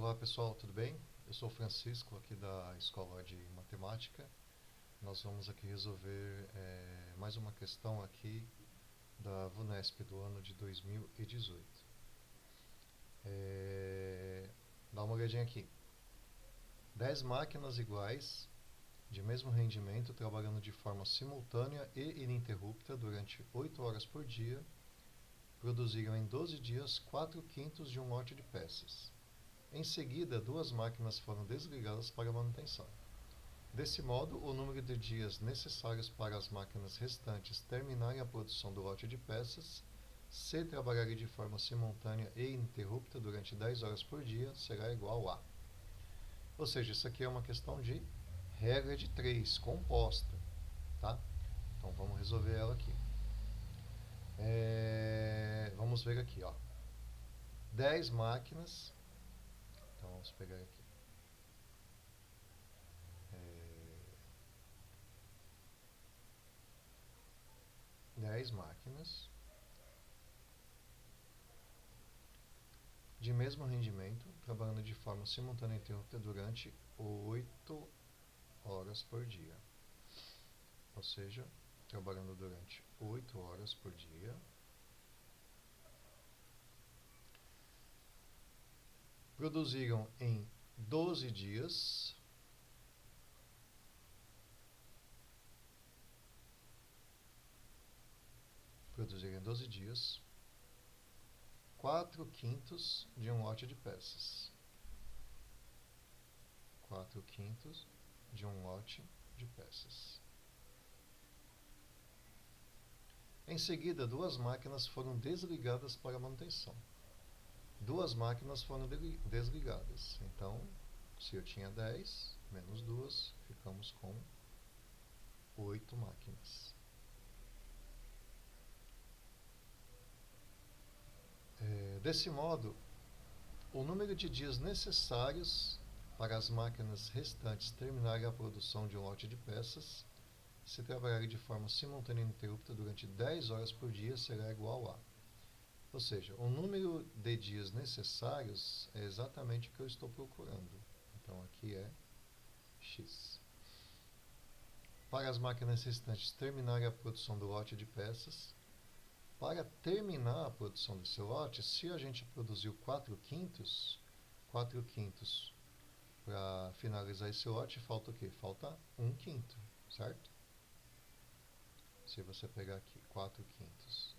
Olá pessoal, tudo bem? Eu sou o Francisco aqui da Escola de Matemática. Nós vamos aqui resolver mais uma questão aqui da VUNESP do ano de 2018. Dá uma olhadinha aqui. 10 máquinas iguais, de mesmo rendimento, trabalhando de forma simultânea e ininterrupta durante 8 horas por dia, produziram em 12 dias 4/5 de um lote de peças. Em seguida, 2 máquinas foram desligadas para manutenção. Desse modo, o número de dias necessários para as máquinas restantes terminarem a produção do lote de peças, se trabalharem de forma simultânea e ininterrupta durante 10 horas por dia, será igual a. Ou seja, isso aqui é uma questão de regra de 3, composta. Tá? Então vamos resolver ela aqui. Vamos ver aqui, ó. 10 máquinas. Então vamos pegar aqui. 10 máquinas de mesmo rendimento, trabalhando de forma simultânea e ininterrupta durante 8 horas por dia. Ou seja, trabalhando durante 8 horas por dia. Produziram em 12 dias. Produziram em 12 dias 4/5 de um lote de peças. 4/5 de um lote de peças. Em seguida, 2 máquinas foram desligadas para manutenção. 2 máquinas foram desligadas. Então, se eu tinha 10, menos 2, ficamos com 8 máquinas. Desse modo, o número de dias necessários para as máquinas restantes terminarem a produção de um lote de peças, se trabalharem de forma simultânea e ininterrupta durante 10 horas por dia, será igual a. Ou seja, o número de dias necessários é exatamente o que eu estou procurando. Então aqui é x. Para as máquinas restantes terminarem a produção do lote de peças, para terminar a produção desse lote, se a gente produziu 4/5, 4/5 para finalizar esse lote, falta o quê? Falta 1/5, certo? Se você pegar aqui 4/5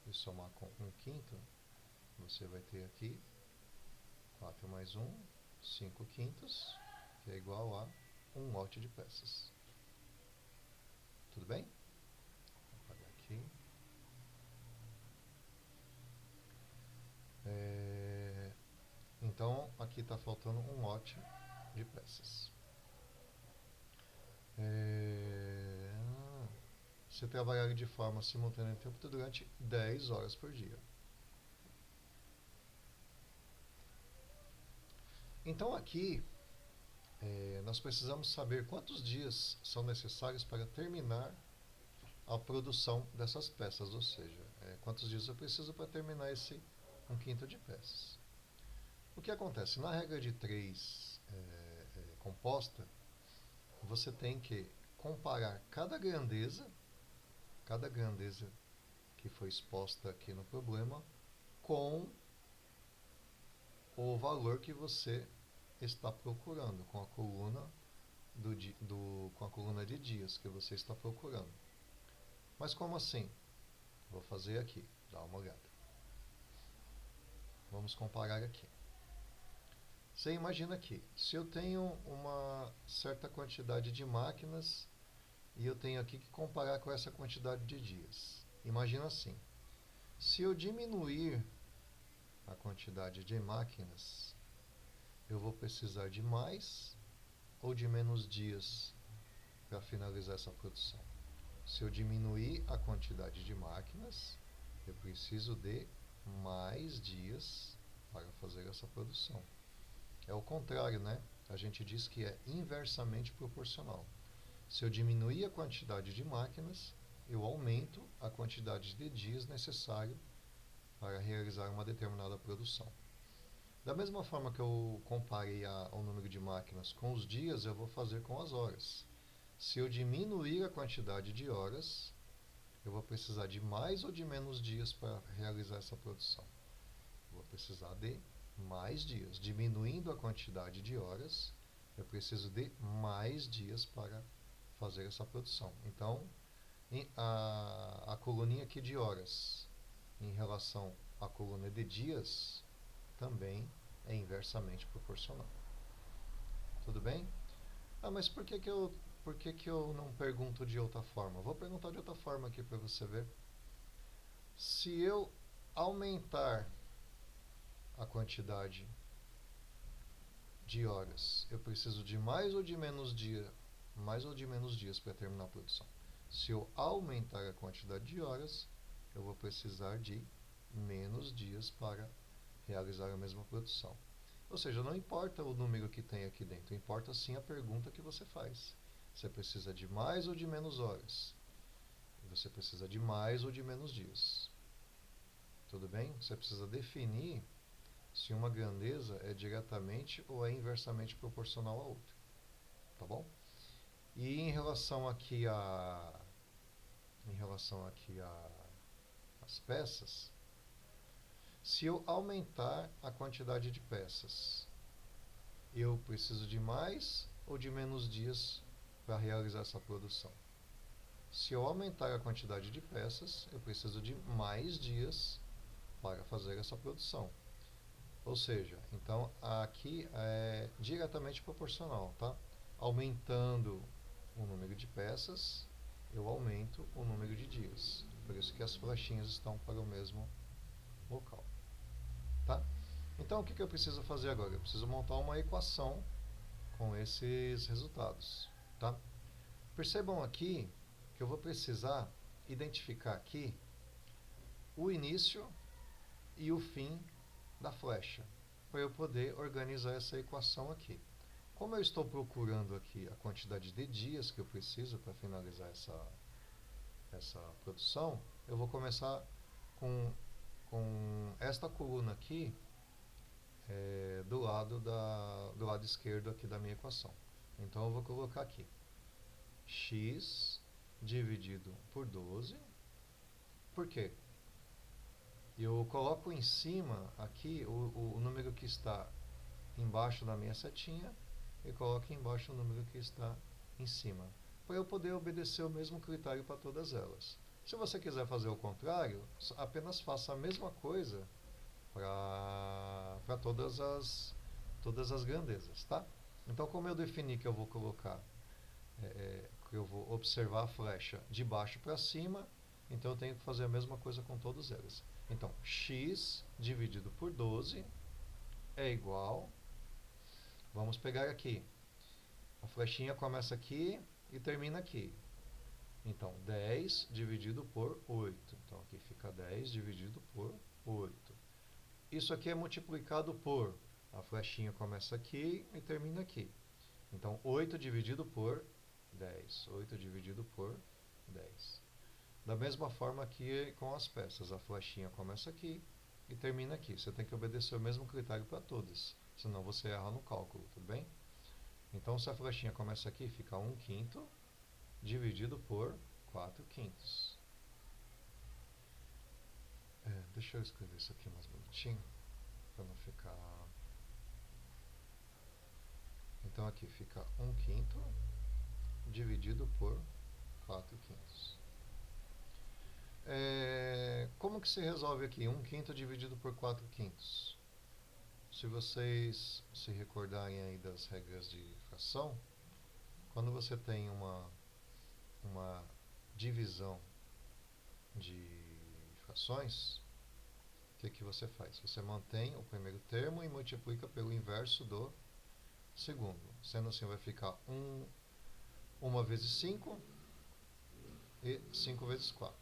e somar com 1/5, você vai ter aqui 4 mais 1, 5/5, que é igual a um lote de peças. Tudo bem? Vou apagar aqui. Então, aqui está faltando um lote de peças. Se trabalhar de forma simultânea e ininterrupta durante 10 horas por dia. Então aqui, nós precisamos saber quantos dias são necessários para terminar a produção dessas peças, ou seja, quantos dias eu preciso para terminar esse 1/5 de peças. O que acontece? Na regra de 3 composta, você tem que comparar cada grandeza que foi exposta aqui no problema com o valor que você está procurando, com a coluna com a coluna de dias que você está procurando. Mas como assim? Vou fazer aqui, dá uma olhada. Vamos comparar aqui. Você imagina aqui, se eu tenho uma certa quantidade de máquinas e eu tenho aqui que comparar com essa quantidade de dias. Imagina assim, se eu diminuir a quantidade de máquinas, eu vou precisar de mais ou de menos dias para finalizar essa produção. Se eu diminuir a quantidade de máquinas, eu preciso de mais dias para fazer essa produção. É o contrário, né? A gente diz que é inversamente proporcional. Se eu diminuir a quantidade de máquinas, eu aumento a quantidade de dias necessário para realizar uma determinada produção. Da mesma forma que eu comparei o número de máquinas com os dias, eu vou fazer com as horas. Se eu diminuir a quantidade de horas, eu vou precisar de mais ou de menos dias para realizar essa produção? Eu vou precisar de mais dias. Diminuindo a quantidade de horas, eu preciso de mais dias para fazer essa produção. Então, a coluninha aqui de horas em relação à coluna de dias também é inversamente proporcional. Tudo bem? Ah, mas por que que eu não pergunto de outra forma? Vou perguntar de outra forma aqui para você ver. Se eu aumentar a quantidade de horas, eu preciso de mais ou de menos dias para terminar a produção. Se eu aumentar a quantidade de horas, eu vou precisar de menos dias para realizar a mesma produção. Ou seja, não importa o número que tem aqui dentro, importa sim a pergunta que você faz. Você precisa de mais ou de menos horas? Você precisa de mais ou de menos dias? Tudo bem? Você precisa definir se uma grandeza é diretamente ou é inversamente proporcional à outra. Tá bom? E em relação aqui às peças, se eu aumentar a quantidade de peças, eu preciso de mais ou de menos dias para realizar essa produção? Se eu aumentar a quantidade de peças, eu preciso de mais dias para fazer essa produção. Ou seja, então aqui é diretamente proporcional, tá? Aumentando o número de peças, eu aumento o número de dias. Por isso que as flechinhas estão para o mesmo local, tá? Então o que eu preciso fazer agora? Eu preciso montar uma equação com esses resultados, tá? Percebam aqui que eu vou precisar identificar aqui o início e o fim da flecha, para eu poder organizar essa equação aqui. Como eu estou procurando aqui a quantidade de dias que eu preciso para finalizar essa produção, eu vou começar com esta coluna aqui do lado esquerdo aqui da minha equação. Então eu vou colocar aqui x dividido por 12. Por quê? Eu coloco em cima aqui o número que está embaixo da minha setinha e coloco embaixo o número que está em cima, para eu poder obedecer o mesmo critério para todas elas. Se você quiser fazer o contrário, apenas faça a mesma coisa para todas as grandezas, tá? Então, como eu defini que eu vou colocar, que eu vou observar a flecha de baixo para cima, então eu tenho que fazer a mesma coisa com todos eles. Então, x dividido por 12 é igual, vamos pegar aqui, a flechinha começa aqui e termina aqui. Então, 10 dividido por 8. Então, aqui fica 10 dividido por 8. Isso aqui é multiplicado por, a flechinha começa aqui e termina aqui. Então, 8 dividido por 10. 8 dividido por 10. Da mesma forma que com as peças, a flechinha começa aqui e termina aqui. Você tem que obedecer o mesmo critério para todas, senão você erra no cálculo, tudo bem? Então, se a flechinha começa aqui, fica 1/5 dividido por 4/5. Deixa eu escrever isso aqui mais bonitinho, para não ficar... Então, aqui fica 1/5 dividido por 4/5. Como que se resolve aqui? 1/5 dividido por 4/5. Se vocês se recordarem aí das regras de fração, quando você tem uma divisão de frações, o que você faz? Você mantém o primeiro termo e multiplica pelo inverso do segundo. Sendo assim, vai ficar 1 vezes 5 e 5 vezes 4.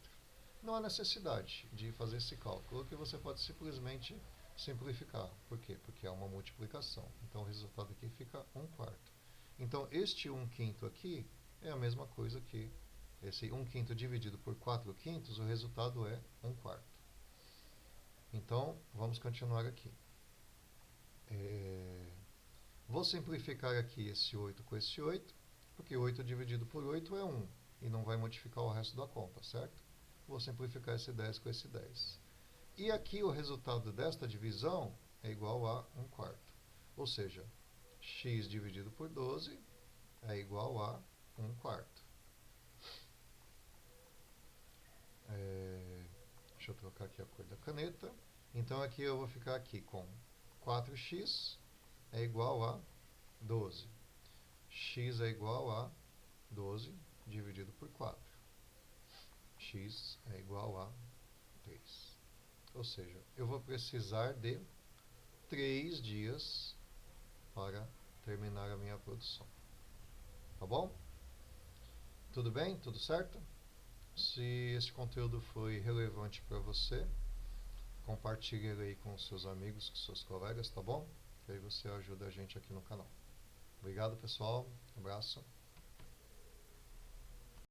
Não há necessidade de fazer esse cálculo, que você pode simplesmente simplificar. Por quê? Porque é uma multiplicação. Então o resultado aqui fica 1/4. Então este 1/5 aqui é a mesma coisa que esse 1/5 dividido por 4/5, o resultado é 1/4. Então vamos continuar aqui. Vou simplificar aqui esse 8 com esse 8, porque 8 dividido por 8 é 1, e não vai modificar o resto da conta, certo? Vou simplificar esse 10 com esse 10. E aqui o resultado desta divisão é igual a 1/4. Ou seja, x dividido por 12 é igual a 1/4. Deixa eu trocar aqui a cor da caneta. Então aqui eu vou ficar aqui com 4x é igual a 12. X é igual a 12 dividido por 4. X é igual a 3. Ou seja, eu vou precisar de 3 dias para terminar a minha produção. Tá bom? Tudo bem? Tudo certo? Se esse conteúdo foi relevante para você, compartilhe ele aí com seus amigos, com seus colegas, tá bom? Que aí você ajuda a gente aqui no canal. Obrigado, pessoal. Um abraço.